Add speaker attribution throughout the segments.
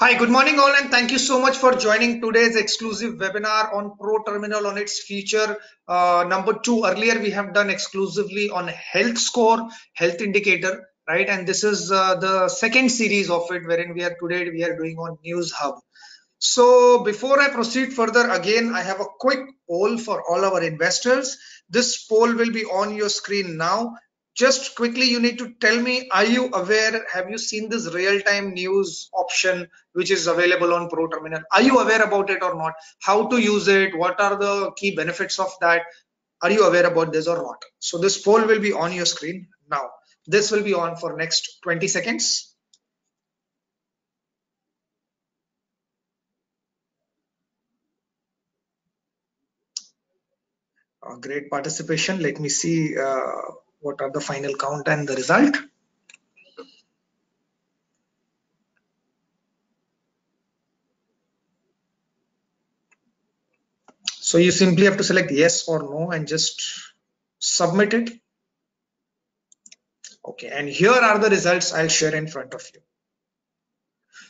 Speaker 1: Hi, good morning all, and thank you so much for joining today's exclusive webinar on ProTerminal on its feature number 2. Earlier, we have done exclusively on health score, health indicator, right? And this is the second series of it, wherein we are doing on News Hub. So before I proceed further, again, I have a quick poll for all our investors. This poll will be on your screen now. Just quickly, you need to tell me, are you aware, have you seen this real-time news option which is available on ProTerminal? Are you aware about it or not? How to use it? What are the key benefits of that? Are you aware about this or not? So this poll will be on your screen now. This will be on for next 20 seconds. Great participation. Let me see what are the final count and the result. So you simply have to select yes or no and just submit it. Okay, and here are the results I'll share in front of you.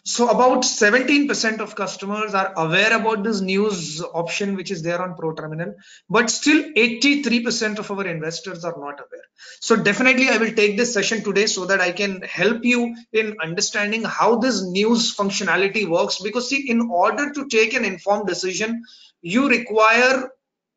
Speaker 1: So about 17% of customers are aware about this news option which is there on ProTerminal, but still 83% of our investors are not aware. So definitely I will take this session today so that I can help you in understanding how this news functionality works, because see, in order to take an informed decision, you require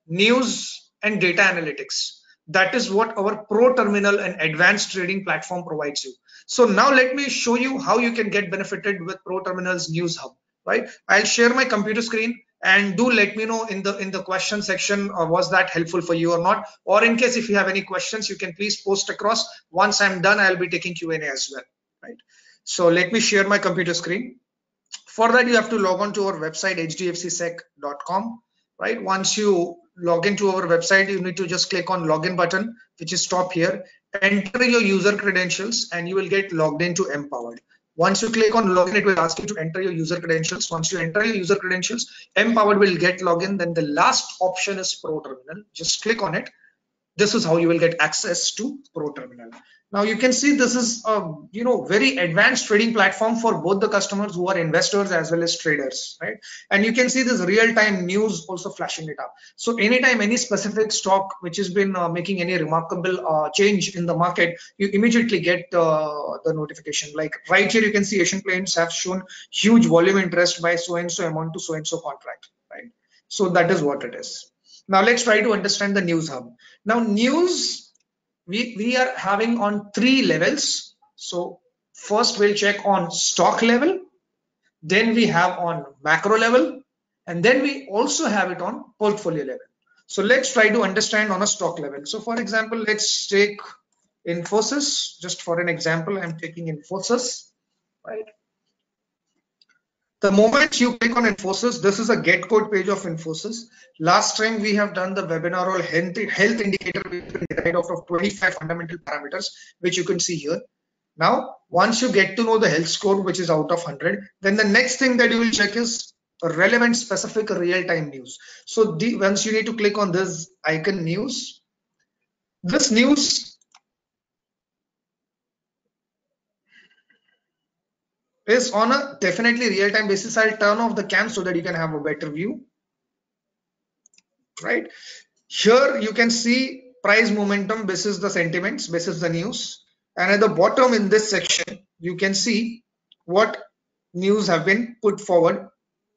Speaker 1: news and data analytics. That is what our ProTerminal and advanced trading platform provides you. So now let me show you how you can get benefited with ProTerminal's News Hub, right? I'll share my computer screen, and do let me know in the question section, was that helpful for you or not? Or in case if you have any questions, you can please post across. Once I'm done, I'll be taking Q&A as well, right? So let me share my computer screen. For that, you have to log on to our website, hdfcsec.com, right? Once you log into our website, you need to just click on login button, which is top here. Enter your user credentials and you will get logged into Empowered. Once you click on login, it will ask you to enter your user credentials. Once you enter your user credentials, Empowered will get login. Then the last option is ProTerminal. Just click on it. This is how you will get access to ProTerminal. Now you can see this is a very advanced trading platform for both the customers who are investors as well as traders, right? And you can see this real-time news also flashing it up. So anytime any specific stock which has been making any remarkable change in the market, you immediately get the notification. Like right here, you can see Asian Paints have shown huge volume interest by so and so amount to so and so contract, right? So that is what it is. Now let's try to understand the News Hub. Now news, we are having on 3 levels. So first we'll check on stock level, then we have on macro level, and then we also have it on portfolio level. So let's try to understand on a stock level. So for example, let's take Infosys. Just for an example, I'm taking Infosys, right? The moment you click on Infosys, this is a get code page of Infosys. Last time we have done the webinar on health indicator derived out of 25 fundamental parameters, which you can see here. Now, once you get to know the health score, which is out of 100, then the next thing that you will check is relevant specific real-time news. So once you need to click on this icon news, this news is on a definitely real-time basis. I'll turn off the cam so that you can have a better view, right? Here you can see price momentum basis the sentiments, basis the news, and at the bottom in this section you can see what news have been put forward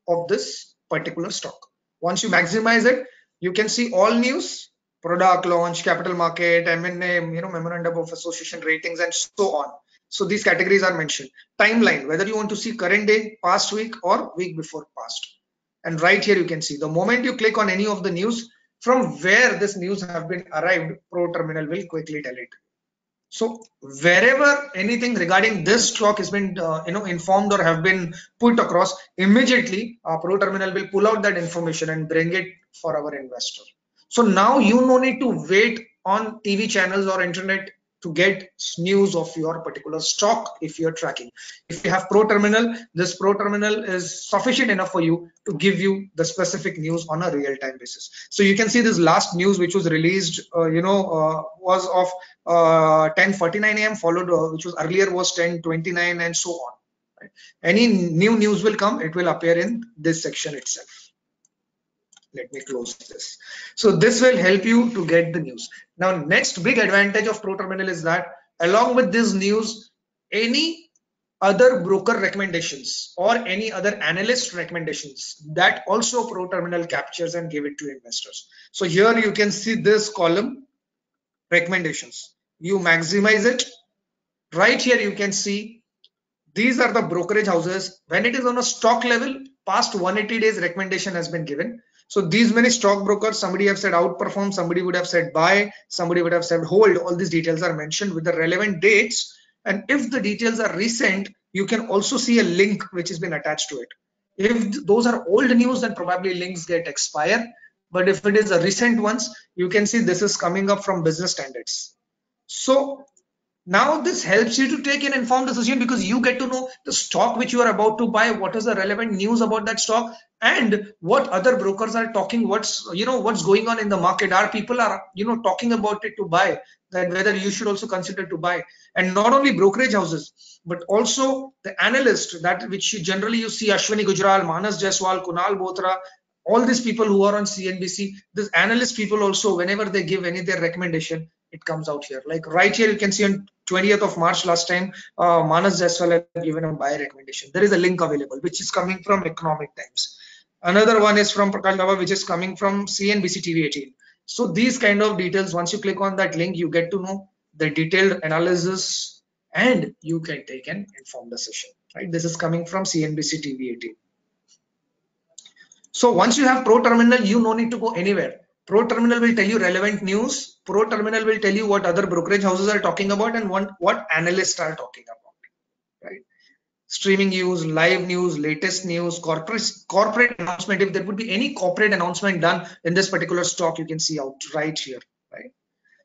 Speaker 1: of this particular stock. Once you maximize it, you can see all news, product launch, capital market, M&A, memorandum of association, ratings, and so on. So these categories are mentioned. Timeline, whether you want to see current day, past week, or week before past. And right here you can see the moment you click on any of the news, from where this news have been arrived, ProTerminal will quickly tell it. So wherever anything regarding this stock has been informed or have been put across, immediately ProTerminal will pull out that information and bring it for our investor. So now you no need to wait on TV channels or internet to get news of your particular stock. If you're tracking, if you have ProTerminal, this ProTerminal is sufficient enough for you to give you the specific news on a real-time basis. So you can see this last news which was released was of 10:49 a.m. followed which was earlier was 10:29 and so on, Right? Any new news will come, it will appear in this section itself. Let me close this. So this will help you to get the news. Now, next big advantage of ProTerminal is that along with this news, any other broker recommendations or any other analyst recommendations, that also ProTerminal captures and give it to investors. So here you can see this column, recommendations. You maximize it. Right here you can see these are the brokerage houses. When it is on a stock level, past 180 days recommendation has been given. So these many stockbrokers, somebody have said outperform, somebody would have said buy, somebody would have said hold. All these details are mentioned with the relevant dates. And if the details are recent, you can also see a link which has been attached to it. If those are old news, then probably links get expire. But if it is a recent ones, you can see this is coming up from business standards. So now this helps you to take an informed decision because you get to know the stock which you are about to buy, what is the relevant news about that stock, and what other brokers are talking, what's going on in the market. Are people are talking about it to buy, then whether you should also consider to buy. And not only brokerage houses, but also the analyst, that which generally you see Ashwini Gujral, Manas Jaiswal, Kunal Bothra, all these people who are on CNBC, these analyst people also, whenever they give any their recommendation, it comes out here. Like right here, you can see on 20th of March last time, Manas Jaiswal had given a buy recommendation. There is a link available, which is coming from Economic Times. Another one is from Prakash Gaba, which is coming from CNBC TV 18. So these kind of details, once you click on that link, you get to know the detailed analysis and you can take an informed decision. Right? This is coming from CNBC TV 18. So once you have ProTerminal, you no need to go anywhere. ProTerminal will tell you relevant news. ProTerminal will tell you what other brokerage houses are talking about and what analysts are talking about. Right? Streaming news, live news, latest news, corporate announcement. If there would be any corporate announcement done in this particular stock, you can see out right here. Right?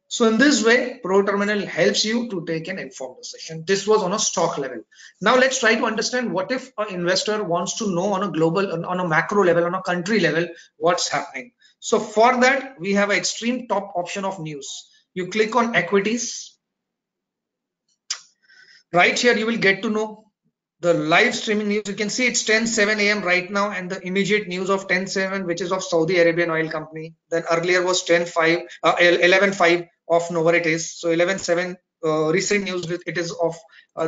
Speaker 1: So in this way, ProTerminal helps you to take an informed decision. This was on a stock level. Now let's try to understand what if an investor wants to know on a global, on a macro level, on a country level, what's happening. So for that, we have an extreme top option of news. You click on equities. Right here, you will get to know the live streaming news. You can see it's 10:07 a.m. right now, and the immediate news of 10:07, which is of Saudi Arabian Oil Company. Then earlier was 11:05 of Novaritis. So 11:07 recent news, it is of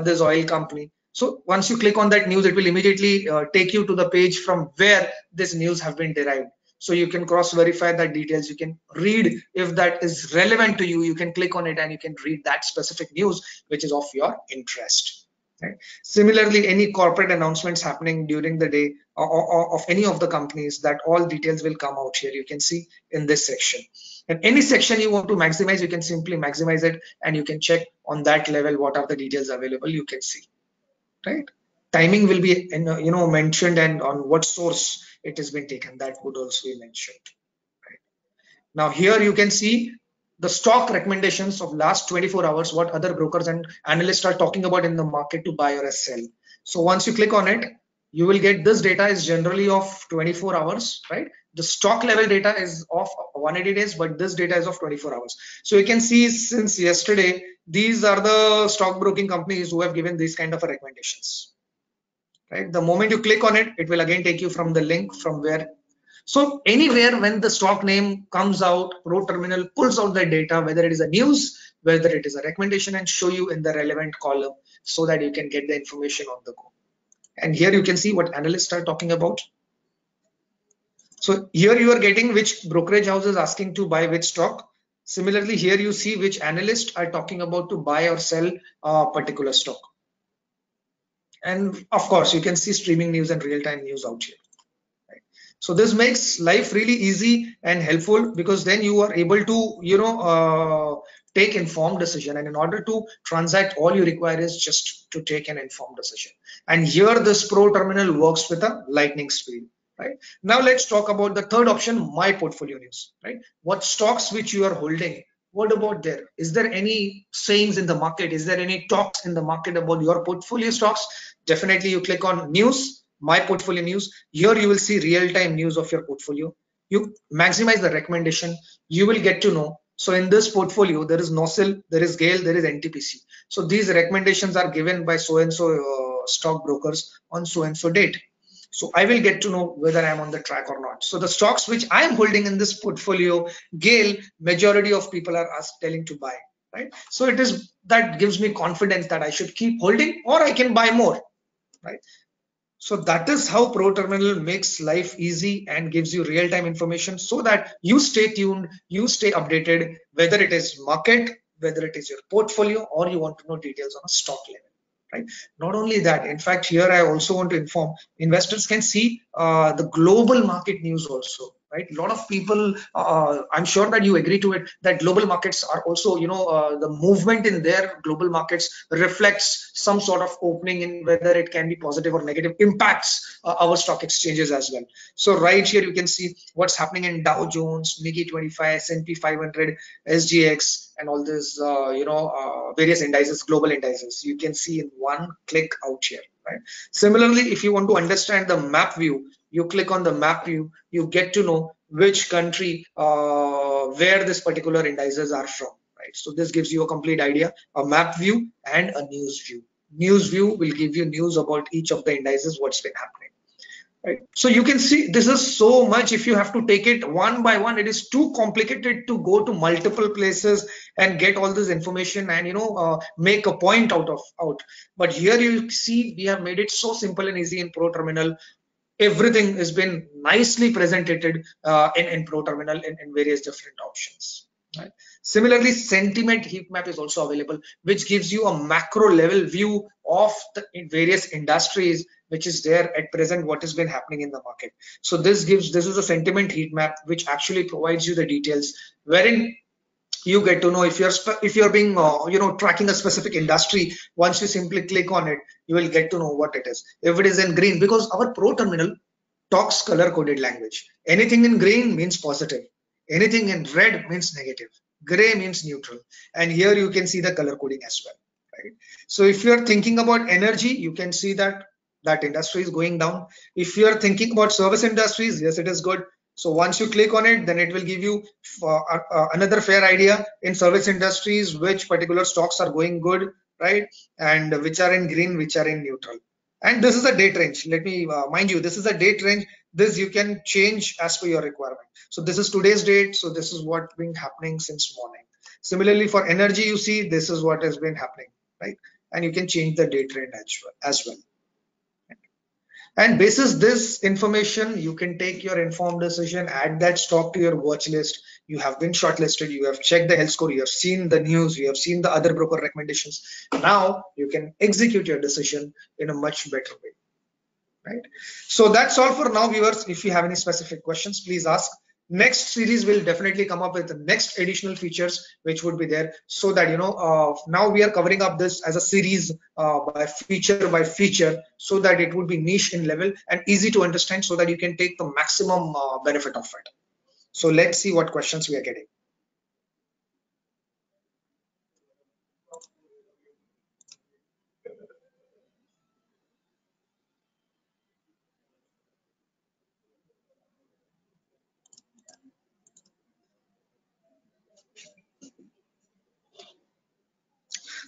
Speaker 1: this oil company. So once you click on that news, it will immediately take you to the page from where this news have been derived. So you can cross verify that details. You can read if that is relevant to you. You can click on it and you can read that specific news which is of your interest. Right? Similarly, any corporate announcements happening during the day or of any of the companies, that all details will come out here. You can see in this section. And any section you want to maximize, you can simply maximize it and you can check on that level what are the details available. You can see, right? Timing will be mentioned and on what source it has been taken. That would also be mentioned. Right? Now here you can see the stock recommendations of last 24 hours, what other brokers and analysts are talking about in the market to buy or sell. So once you click on it, you will get this data is generally of 24 hours, right? The stock level data is of 180 days, but this data is of 24 hours. So you can see since yesterday, these are the stockbroking companies who have given these kind of recommendations, right? The moment you click on it, it will again take you from the link from where. So anywhere when the stock name comes out, ProTerminal pulls out the data, whether it is a news, whether it is a recommendation, and show you in the relevant column so that you can get the information on the go. And here you can see what analysts are talking about. So here you are getting which brokerage house is asking to buy which stock. Similarly, here you see which analysts are talking about to buy or sell a particular stock. And of course, you can see streaming news and real-time news out here. So this makes life really easy and helpful because then you are able to, take informed decision. And in order to transact, all you require is just to take an informed decision. And here this ProTerminal works with a lightning speed. Right now, let's talk about the third option, my portfolio news. Right, what stocks which you are holding? What about there? Is there any sayings in the market? Is there any talks in the market about your portfolio stocks? Definitely, you click on news. My portfolio news. Here you will see real-time news of your portfolio. You maximize the recommendation. You will get to know. So in this portfolio, there is NOSIL, there is GAIL, there is NTPC. So these recommendations are given by so and so stockbrokers on so and so date. So I will get to know whether I'm on the track or not. So the stocks which I am holding in this portfolio, Gale, majority of people are telling to buy, right? So it is that gives me confidence that I should keep holding or I can buy more, right? So that is how ProTerminal makes life easy and gives you real-time information so that you stay tuned, you stay updated, whether it is market, whether it is your portfolio, or you want to know details on a stock level. Right? Not only that, in fact, here I also want to inform investors can see the global market news also. Right? A lot of people, I'm sure that you agree to it, that global markets are also, the movement in their global markets reflects some sort of opening in whether it can be positive or negative, impacts our stock exchanges as well. So right here you can see what's happening in Dow Jones, Nifty 25, S&P 500, SGX, and all this, various indices, global indices. You can see in one click out here, right? Similarly, if you want to understand the map view, you click on the map view, you get to know which country, where this particular indices are from, right? So this gives you a complete idea, a map view and a news view. News view will give you news about each of the indices, what's been happening. Right. So you can see this is so much. If you have to take it one by one, it is too complicated to go to multiple places and get all this information and make a point out. But here you see we have made it so simple and easy in ProTerminal. Everything has been nicely presented in ProTerminal in various different options. Right. Similarly, sentiment heat map is also available, which gives you a macro level view of the various industries which is there at present, what has been happening in the market. So this is a sentiment heat map which actually provides you the details wherein you get to know if you're being tracking a specific industry. Once you simply click on it, you will get to know what it is. If it is in green, because our ProTerminal talks color coded language, anything in green means positive, anything in red means negative, gray means neutral, and here you can see the color coding as well, right? So if you're thinking about energy, you can see that industry is going down. If you're thinking about service industries, yes, it is good. So once you click on it, then it will give you another fair idea in service industries which particular stocks are going good, right? And which are in green, which are in neutral. And this is a date range. Let me mind you, this is a date range. This you can change as per your requirement. So this is today's date. So this is what's been happening since morning. Similarly, for energy, you see this is what has been happening, right? And you can change the date range as well. And basis this information, you can take your informed decision, add that stock to your watch list. You have been shortlisted, you have checked the health score, you have seen the news, you have seen the other broker recommendations. Now you can execute your decision in a much better way, right? So that's all for now, viewers. If you have any specific questions, please ask. Next series will definitely come up with the next additional features which would be there, so that now we are covering up this as a series by feature, so that it would be niche in level and easy to understand, so that you can take the maximum benefit of it. So let's see what questions we are getting.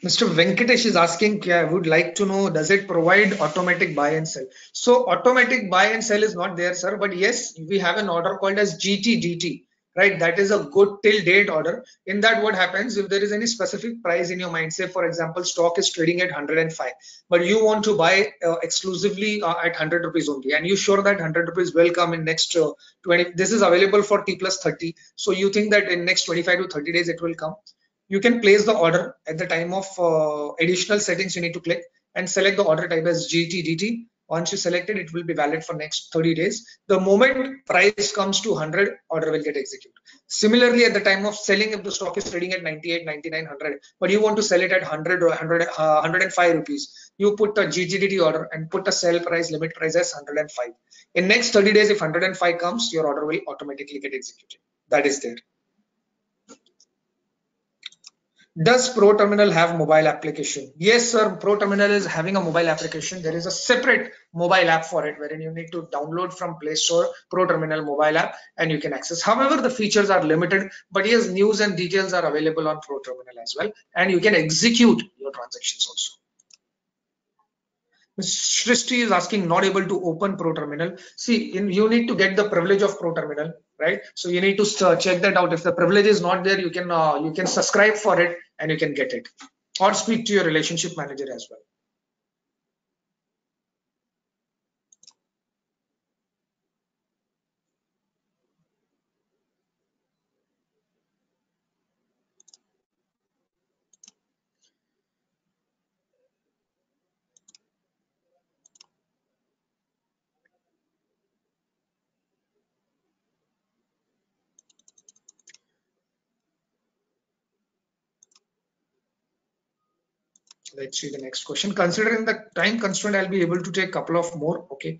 Speaker 1: Mr. Venkatesh is asking, I would like to know, does it provide automatic buy and sell? So automatic buy and sell is not there, sir, but yes, we have an order called as GTDT, right? That is a good till date order. In that, what happens if there is any specific price in your mind, say for example, stock is trading at 105, but you want to buy exclusively at 100 rupees only, and you sure that 100 rupees will come in next 20, this is available for T plus 30. So you think that in next 25 to 30 days, it will come. You can place the order at the time of additional settings. You need to click and select the order type as GTDT. Once you select it, it will be valid for next 30 days. The moment price comes to 100, order will get executed. Similarly, at the time of selling, if the stock is trading at 98, 99, 100, but you want to sell it at 100 or 105 rupees, you put a GTDT order and put a sell price, limit price as 105. In next 30 days, if 105 comes, your order will automatically get executed. That is there. Does ProTerminal have mobile application? Yes, sir. ProTerminal is having a mobile application. There is a separate mobile app for it, wherein you need to download from Play Store ProTerminal mobile app and you can access. However, the features are limited, but yes, news and details are available on ProTerminal as well, and you can execute your transactions also. Srishti is asking, not able to open ProTerminal. See, you need to get the privilege of ProTerminal, right? So you need to check that out. If the privilege is not there, you can subscribe for it and you can get it, or speak to your relationship manager as well. Let's see the next question. Considering the time constraint, I'll be able to take a couple of more. Okay.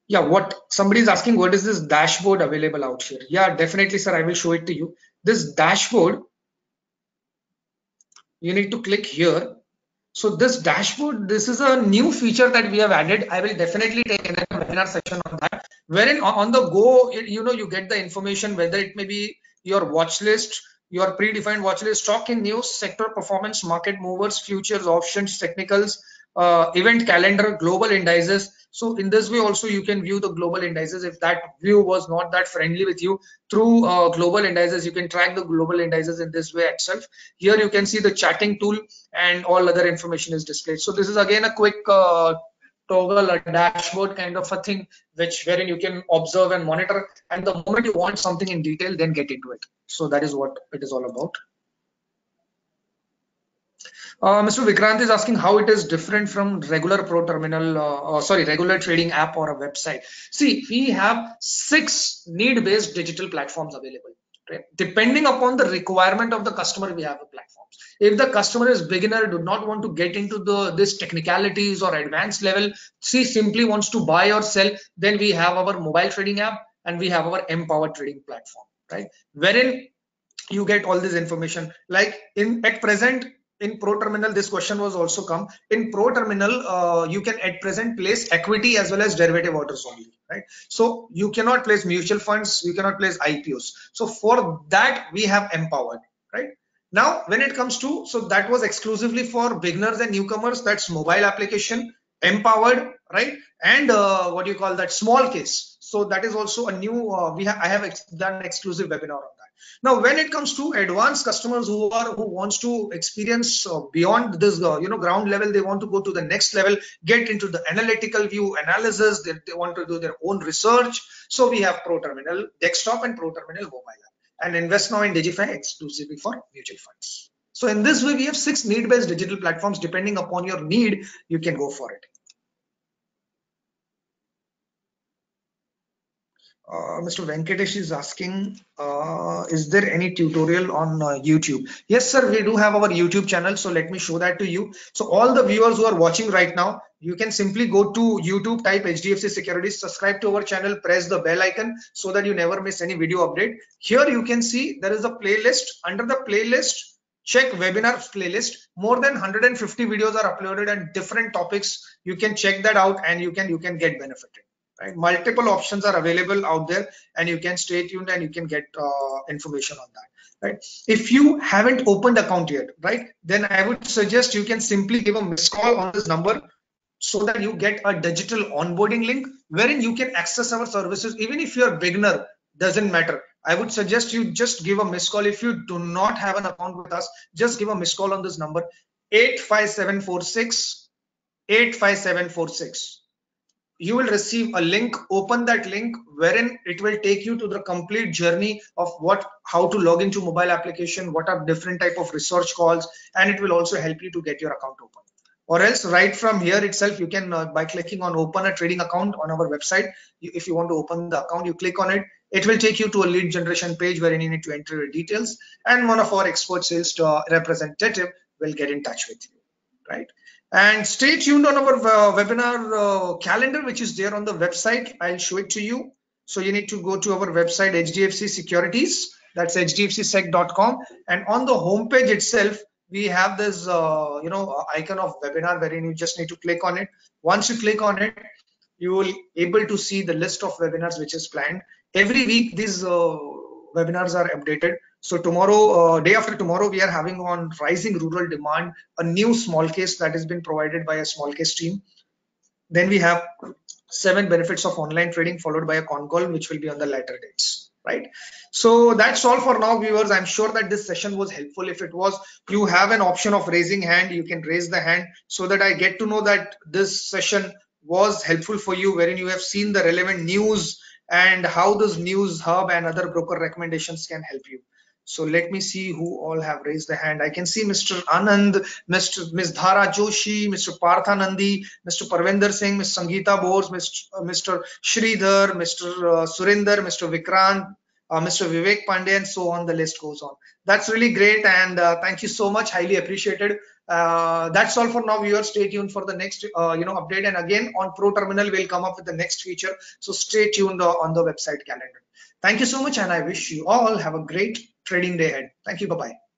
Speaker 1: Yeah, what somebody is asking, what is this dashboard available out here? Yeah, definitely, sir. I will show it to you. This dashboard, you need to click here. So this dashboard, this is a new feature that we have added. I will definitely take another webinar session on that. Wherein on the go, you get the information, whether it may be your watch list, your predefined watch list, stock in news, sector performance, market movers, futures, options, technicals, event calendar, global indices. So in this way also you can view the global indices. If that view was not that friendly with you, through global indices, you can track the global indices in this way itself. Here you can see the chatting tool and all other information is displayed. So this is again a quick toggle, a dashboard kind of a thing, wherein you can observe and monitor. And the moment you want something in detail, then get into it. So that is what it is all about. Mr. Vikrant is asking how it is different from regular regular trading app or a website. See, we have 6 need-based digital platforms available. Right? Depending upon the requirement of the customer, we have the platforms. If the customer is beginner, do not want to get into this technicalities or advanced level, simply wants to buy or sell, then we have our mobile trading app and we have our empowered trading platform, right? Wherein you get all this information. Like at present in ProTerminal, this question was also come. In ProTerminal, you can at present place equity as well as derivative orders only, right? So you cannot place mutual funds, you cannot place IPOs. So for that we have empowered, right? Now when it comes to, so that was exclusively for beginners and newcomers, that's mobile application, empowered, right? And what do you call that, small case. So that is also a new I have done exclusive webinar on that. Now, when it comes to advanced customers who wants to experience beyond this, ground level, they want to go to the next level, get into the analytical view analysis. They want to do their own research. So we have ProTerminal desktop and ProTerminal mobile app, and Invest Now and Digify exclusively for mutual funds. So in this way, we have 6 need-based digital platforms. Depending upon your need, you can go for it. Mr. Venkatesh is asking, is there any tutorial on YouTube? Yes, sir, we do have our YouTube channel. So let me show that to you. So all the viewers who are watching right now, you can simply go to YouTube, type HDFC Securities, subscribe to our channel, press the bell icon so that you never miss any video update. Here you can see there is a playlist. Under the playlist, check webinars playlist. More than 150 videos are uploaded on different topics. You can check that out and you can get benefited. Right? Multiple options are available out there and you can stay tuned and you can get information on that. Right? If you haven't opened account yet, right, then I would suggest you can simply give a missed call on this number so that you get a digital onboarding link wherein you can access our services. Even if you're a beginner, doesn't matter. I would suggest you just give a missed call. If you do not have an account with us, just give a missed call on this number 85746 85746. You will receive a link. Open that link wherein it will take you to the complete journey of how to log into mobile application, what are different type of research calls, and it will also help you to get your account open. Or else right from here itself, you can by clicking on open a trading account on our website, if you want to open the account, you click on it. It will take you to a lead generation page wherein you need to enter your details, and one of our expert sales representative will get in touch with you, right? And stay tuned on our webinar calendar, which is there on the website. I'll show it to you. So you need to go to our website, HDFC Securities. That's hdfcsec.com. And on the homepage itself, we have this, icon of webinar wherein you just need to click on it. Once you click on it, you will able to see the list of webinars which is planned. Every week, these webinars are updated. So tomorrow, day after tomorrow, we are having on rising rural demand, a new small case that has been provided by a small case team. Then we have 7 benefits of online trading, followed by a con call, which will be on the later dates, right? So that's all for now, viewers. I'm sure that this session was helpful. If it was, you have an option of raising hand. You can raise the hand so that I get to know that this session was helpful for you, wherein you have seen the relevant news and how this news hub and other broker recommendations can help you. So let me see who all have raised the hand. I can see Mr. Anand, Ms. Dhara Joshi, Mr. Partha Nandi, Mr. Parvinder Singh, Ms. Sangeeta Bose, Mr. Sridhar, Mr. Surinder, Mr. Vikrant, Mr. Vivek Pandey, and so on. The list goes on. That's really great, and thank you so much. Highly appreciated. That's all for now, viewers. Stay tuned for the next update. And again, on ProTerminal, we'll come up with the next feature. So stay tuned on the website calendar. Thank you so much, and I wish you all have a great trading day ahead. Thank you. Bye bye.